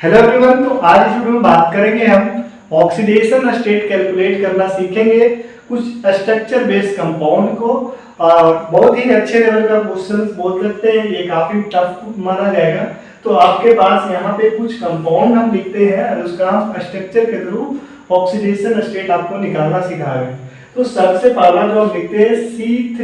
Hello everyone. तो आज इस वीडियो में बात करेंगे हम ऑक्सीडेशन स्टेट कैलकुलेट करना सीखेंगे कुछ स्ट्रक्चर बेस्ड कंपाउंड को। और बहुत ही अच्छे लेवल का क्वेश्चंस बोल सकते हैं, ये काफी टफ माना जाएगा। तो आपके पास यहाँ पे कुछ कंपाउंड हम लिखते हैं और उसका हम स्ट्रक्चर के थ्रू ऑक्सीडेशन स्टेट आपको निकालना सिखा रहे हैं। तो सबसे पहला जो हम लिखते हैं C3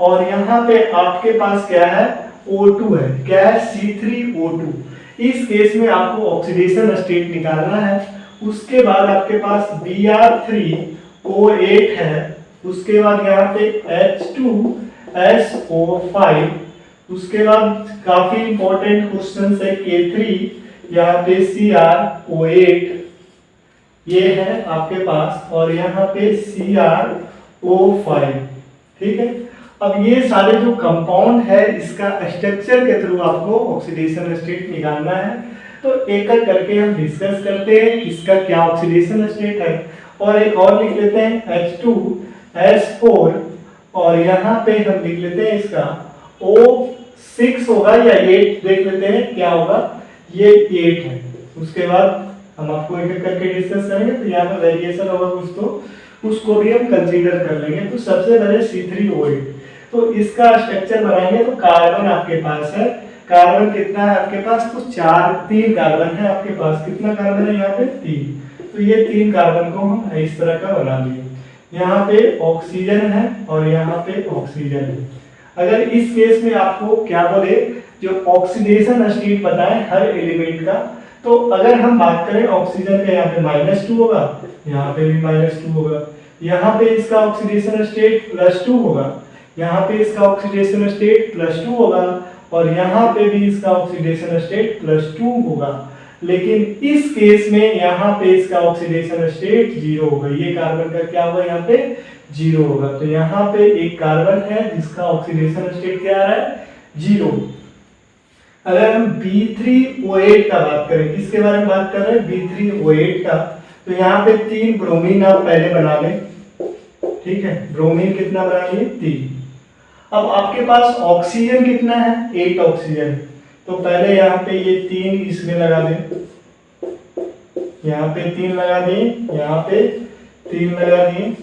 और यहाँ पे आपके पास क्या है O2 है। क्या है C3O2। इस केस में आपको ऑक्सीडेशन स्टेट निकालना है। उसके बाद आपके पास Br3O8 है। उसके बाद यहाँ पे H2SO5। उसके बाद काफी इंपॉर्टेंट क्वेश्चन है K3, यहाँ पे CrO8 ये है आपके पास, और यहाँ पे CrO5। ठीक है। अब ये सारे जो कंपाउंड है इसका स्ट्रक्चर के थ्रू आपको ऑक्सीडेशन स्टेट निकालना है। तो एक एक करके हम डिस्कस करते हैं इसका क्या ऑक्सीडेशन स्टेट है। और एक और लिख लेते हैं H2S4 और यहाँ पे हम लिख लेते हैं इसका O6 होगा या 8 देख लेते हैं क्या होगा, ये 8 है। उसके बाद हम आपको एक एक करके डिस्कस करेंगे। तो यहाँ पे वेरिएशन होगा कुछ, तो उसको भी हम कंसीडर कर लेंगे। तो सबसे पहले C3O8, तो इसका स्ट्रक्चर बनाएंगे। तो कार्बन आपके पास है, कार्बन कितना है आपके पास, तो 3 कार्बन है आपके पास। कितना कार्बन है यहाँ पे 3। तो ये 3 कार्बन को हम इस तरह का बना लिए। यहाँ पे ऑक्सीजन है और यहाँ पे ऑक्सीजन है। अगर इस केस में आपको क्या बोले, जो ऑक्सीडेशन स्टेट बताएं हर एलिमेंट का, तो अगर हम बात करें ऑक्सीजन का, यहाँ पे -2 होगा, यहाँ पे भी -2 होगा, यहाँ पे इसका ऑक्सीडेशन स्टेट +2 होगा, यहाँ पे इसका ऑक्सीडेशन स्टेट +2 होगा, और यहाँ पे भी इसका ऑक्सीडेशन स्टेट +2 होगा। लेकिन इस केस में यहाँ पे इसका ऑक्सीडेशन स्टेट 0 होगा। ये कार्बन का क्या होगा, यहाँ पे 0 होगा। तो यहाँ पे एक कार्बन है जिसका ऑक्सीडेशन स्टेट क्या आ रहा है, 0। अगर हम B3O8 का बात करें, किसके बारे में बात कर रहे हैं, B3O8 का, तो यहाँ पे 3 ब्रोमीन आप पहले बना लें। ठीक है, ब्रोमीन कितना बना लिए, 3। अब आपके पास ऑक्सीजन कितना है, 8 ऑक्सीजन। तो पहले यहाँ पे ये 3 इसमें लगा दें, यहाँ पे 3 लगा दें, यहाँ पे 3 लगा दें,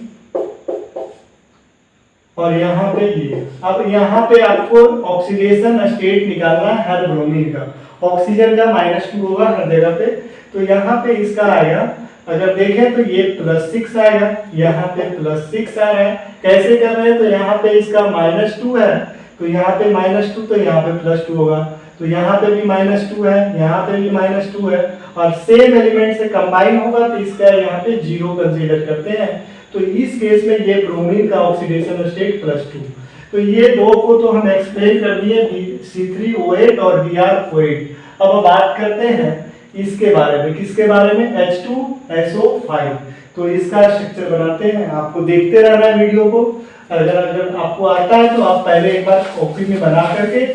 और यहाँ पे ये। अब यहाँ पे आपको ऑक्सीडेशन स्टेट निकालना है हर ब्रोमीन का। ऑक्सीजन का -2 होगा हर जगह पे। तो यहाँ पे इसका आएगा, अगर देखें तो ये +6 आएगा, यहाँ पे +6 आ रहा है। कैसे कर रहे हैं, तो यहाँ पे इसका -2 है, तो यहाँ पे -2, तो यहाँ पे +2 होगा। तो यहाँ पे भी -2 है, यहाँ पे भी -2 है, और सेम एलिमेंट से कंबाइन होगा तो इसका यहाँ पे 0 कंसीडर करते हैं। तो इस केस में ये ब्रोमीन का ऑक्सीडेशन स्टेट +2। तो ये दो को तो हम एक्सप्लेन कर दिए, C3O8 और Br4। अब बात करते हैं इसके बारे में, किसके बारे में, H2SO5। तो इसका स्ट्रक्चर बनाते हैं, आपको देखते रहना है वीडियो को। अगर आपको आता है तो आप पहले एक बार कॉपी में बना करके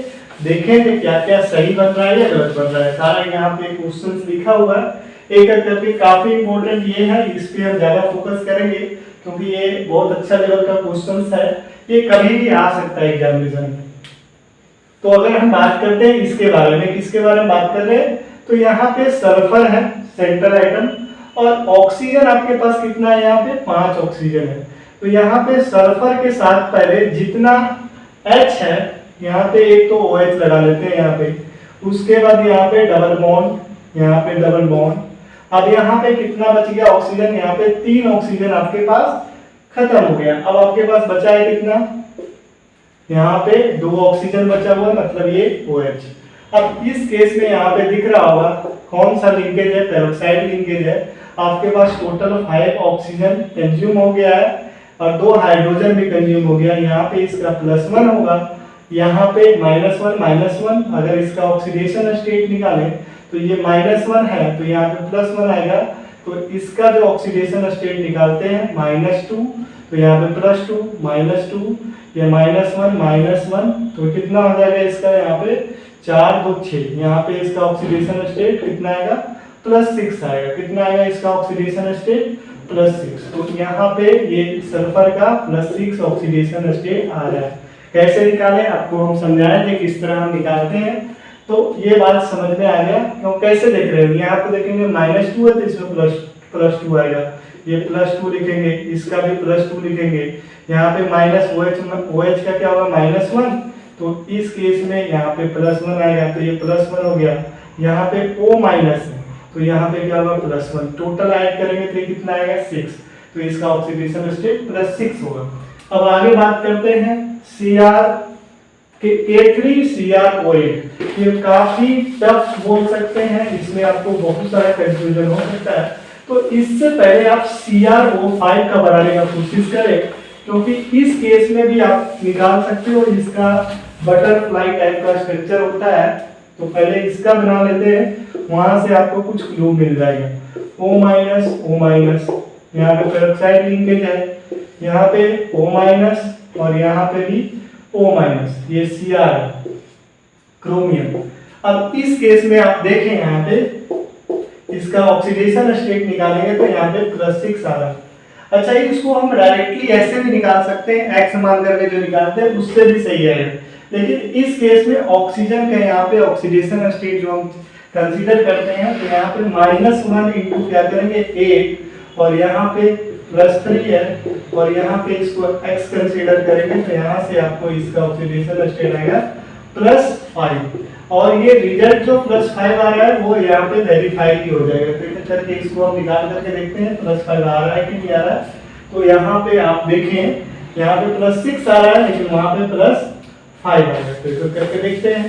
देखें कि क्या क्या सही बन रहा है या गलत बन रहा है। सारा यहाँ पे क्वेश्चंस लिखा हुआ है एक एक करके। काफी इंपॉर्टेंट ये है, इस पे हम ज्यादा फोकस करेंगे क्योंकि ये बहुत अच्छा लेवल का क्वेश्चंस है, ये कभी भी आ सकता है एग्जामिनेशन में। तो अगर हम बात करते हैं इसके बारे में, किसके बारे में बात कर रहे हैं, तो यहाँ पे सल्फर है सेंट्रल आइटम, और ऑक्सीजन आपके पास कितना है, यहाँ पे 5 ऑक्सीजन है। तो यहाँ पे सल्फर के साथ पहले जितना H है, यहाँ पे एक तो OH लगा लेते हैं यहाँ पे। उसके बाद यहाँ पे डबल बॉन्ड, यहाँ पे डबल बॉन्ड। अब यहाँ पे कितना बच गया ऑक्सीजन, यहाँ पे 3 ऑक्सीजन आपके पास खत्म हो गया। अब आपके पास बचा है कितना, यहाँ पे 2 ऑक्सीजन बचा हुआ है, मतलब ये OH। अब इस केस में यहाँ पे दिख रहा होगा कौन सा लिंकेज है, पेरोक्साइड लिंकेज है। आपके पास टोटल 5 ऑक्सीजन कंज्यूम हो गया है और 2 हाइड्रोजन भी कंज्यूम हो गया। यहाँ पे इसका +1 होगा, यहाँ पे -1। अगर इसका ऑक्सीडेशन स्टेट निकालें तो ये -1 है, तो यहाँ पे +1 आएगा। तो इसका जो ऑक्सीडेशन स्टेट निकालते हैं -2, तो यहाँ पे +2 -2, ये -1, तो कितना हो जाएगा इसका, यहाँ पे 4 2 6। यहाँ पे इसका ऑक्सीडेशन स्टेट कितना आएगा, +6 आएगा। कितना आएगा इसका ऑक्सीडेशन स्टेट, +6। तो यहाँ पे ये सल्फर का +6 ऑक्सीडेशन स्टेट आ रहा है। कैसे निकालें आपको हम समझाएं थे, किस तरह हम निकालते हैं। तो ये बात समझ में आ गया क्यों, कैसे देख रहे हो, यहाँ पे देखेंगे -2 है तो इसमें +2 आएगा, ये +2 लिखेंगे, इसका भी +2 लिखेंगे, यहाँ पे OH का क्या होगा -1, तो इस केस में यहाँ पे +1 आएगा तो ये +1 हो गया, यहाँ पे O- है तो यहाँ पे क्या होगा +1, टोटल ऐड करेंगे तो कितना आएगा 6, तो इसका ऑक्सीडेशन स्टेट +6 होगा। अब आगे बात करते हैं K3CrO8, ये काफी टफ बोल सकते हैं, इसमें आपको बहुत सारा कंफ्यूजन हो सकता है, तो इससे पहले आप CrO5 का बनाने का कोशिश करें, क्योंकि इस केस में भी आप निकाल सकते हो, इसका बटरफ्लाई टाइप का स्ट्रक्चर होता है, तो पहले इसका बना लेते हैं, वहां से आपको कुछ क्लू मिल जाएगा। O-, यहाँ पे पेरोक्साइड लिंकेज है, यहाँ पे O- और यहाँ पे भी O-, ये Cr क्रोमियम। अब इस केस में आप देखें यहाँ पे इसका ऑक्सीडेशन स्टेट निकालेंगे तो यहाँ पे +6 आ रहा है। अच्छा, इसको हम डायरेक्टली ऐसे भी निकाल सकते हैं, x मान करके जो निकालते हैं उससे भी सही है, लेकिन इस केस में ऑक्सीजन का यहाँ पे ऑक्सीडेशन स्टेट जो हम कंसीडर करते हैं, तो यहाँ पे -1 इंटू क्या करेंगे 8, और यहाँ पे +3 है, और यहाँ पे इसको x कंसीडर करेंगे तो यहाँ से आपको इसका ऑक्सीडेशन स्टेट आएगा +5, और ये रिजल्ट जो +5 आ रहा है वो यहाँ पे वेरीफाई हो जाएगा। तो इस करके इसको हम निकाल करके देखते हैं +5 आ रहा है कि नहीं आ रहा है। तो यहाँ पे आप देखें, यहाँ पे +6 आ रहा है, लेकिन वहां पे +5 आ रहा है, तो करके देखते हैं।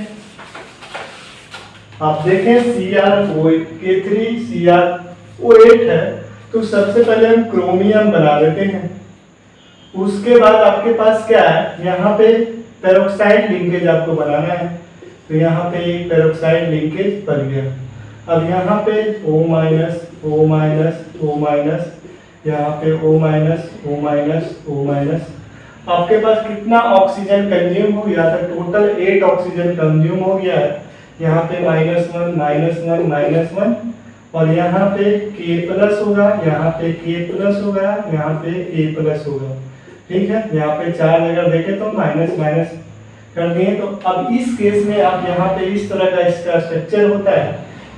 आप देखें K3CrO8 है, तो सबसे पहले हम क्रोमियम बना लेते हैं, उसके बाद आपके पास क्या है, यहाँ पे पेरोक्साइड लिंकेज आपको बनाना है, तो यहाँ पे एक पेरोक्साइड लिंकेज बन गया। अब यहाँ पे O-, यहाँ पे O-, आपके पास कितना ऑक्सीजन कंज्यूम हो गया था, टोटल 8 ऑक्सीजन कंज्यूम हो गया है। यहाँ पे -1, और यहाँ पे K+ होगा, यहाँ पे K+ होगा, यहाँ पे A+ होगा, ठीक है। यहाँ पे 4 जगह देखें तो माइनस कर दिए। तो अब इस केस में आप यहाँ पे इस तरह का इसका स्ट्रक्चर होता है,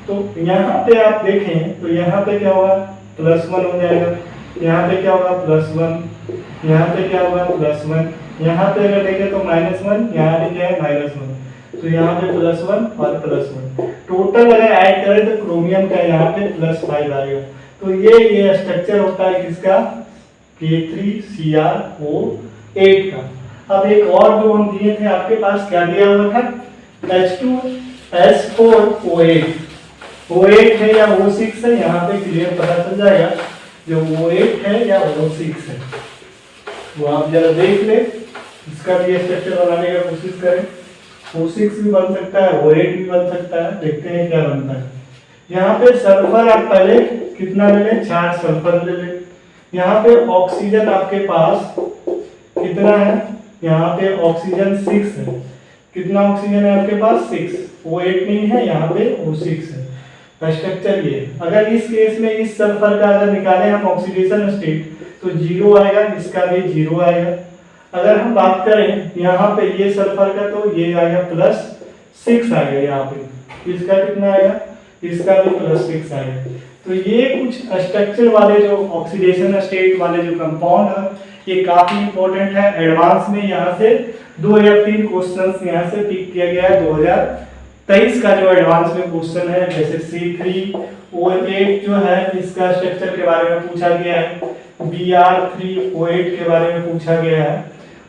तो यहाँ पे आप देखें तो यहाँ पे क्या होगा +1 हो जाएगा, यहाँ पे क्या होगा +1, यहाँ पे क्या होगा +1, यहाँ पे अगर देखें तो -1, यहाँ पे क्या है -1, तो यहाँ पे +1 और +1, टोटल अगर ऐड करें तो क्रोमियम का यहाँ पे +5 आएगा। तो ये स्ट्रक्चर होता है किसका, K3CrO8 का। अब एक और जो हम दिए थे आपके पास, क्या दिया हुआ था, H2S4O8, O8 है या O6 है, यहाँ पे क्लियर पता चल जाएगा जो O8 है या O6 है, वो आप जरा देख ले, इसका भी स्ट्रक्चर बनाने का कोशिश करें। O6 भी बन सकता है, O8 भी बन सकता है, देखते हैं क्या बनता है। यहाँ पे सल्फर आप पहले कितना ले लें, 4 सल्फर ले लें। यहाँ पे ऑक्सीजन आपके पास कितना है, यहाँ पे ऑक्सीजन 6 है, कितना ऑक्सीजन है आपके पास 6, O8 नहीं है, यहाँ पे O6 है। स्ट्रक्चर ये, अगर इस केस में इस सल्फर का अगर निकालें हम ऑक्सीडेशन स्टेट तो 0 आएगा, इसका भी 0 आएगा। अगर हम बात करें यहाँ पे ये सल्फर का, तो ये आएगा +6 आएगा, यहाँ पे इसका कितना आएगा, इसका भी +6 आएगा। तो ये कुछ स्ट्रक्चर वाले जो ऑक्सीडेशन स्टेट वाले जो कंपाउंड है, ये काफी इंपॉर्टेंट है। एडवांस में यहाँ से 2 या 3 क्वेश्चंस यहाँ से पिक किया गया है। 2023 का जो एडवांस में क्वेश्चन है, जैसे C3O8 जो है, इसका स्ट्रक्चर के बारे में पूछा गया है, Br3O8 के बारे में पूछा गया है,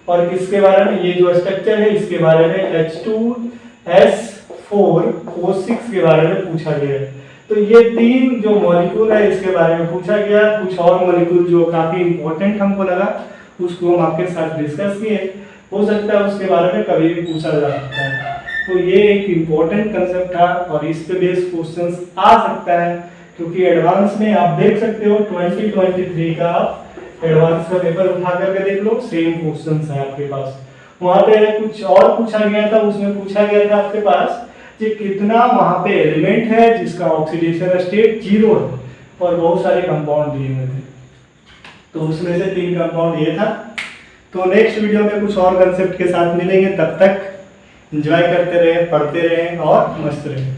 और किसके बारे में, ये जो स्ट्रक्चर है इसके बारे में H2S4O6 के बारे में पूछा गया है। तो ये 3 जो मॉलिक्यूल है इसके बारे में पूछा गया। कुछ और मॉलिक्यूल जो काफी इंपॉर्टेंट हमको लगा उसको हम आपके साथ डिस्कस किए, हो सकता है उसके बारे में कभी भी पूछा जा सकता है। तो ये एक इंपॉर्टेंट कंसेप्ट था और इस पे बेस्ड क्वेश्चंस आ सकता है, क्योंकि एडवांस में आप देख सकते हो 2023 का एडवांस का पेपर उठा करके देख लो, सेम क्वेश्चंस है आपके पास। वहां पे कुछ और पूछा गया था, उसमें पूछा गया था आपके पास कि कितना वहां पे एलिमेंट है जिसका ऑक्सीडेशन स्टेट 0 है, और बहुत सारे कंपाउंड दिए हुए थे, तो उसमें से 3 कंपाउंड ये था। तो नेक्स्ट वीडियो में कुछ और कंसेप्ट के साथ मिलेंगे, तब तक एंजॉय करते रहें, पढ़ते रहें और मस्त रहें।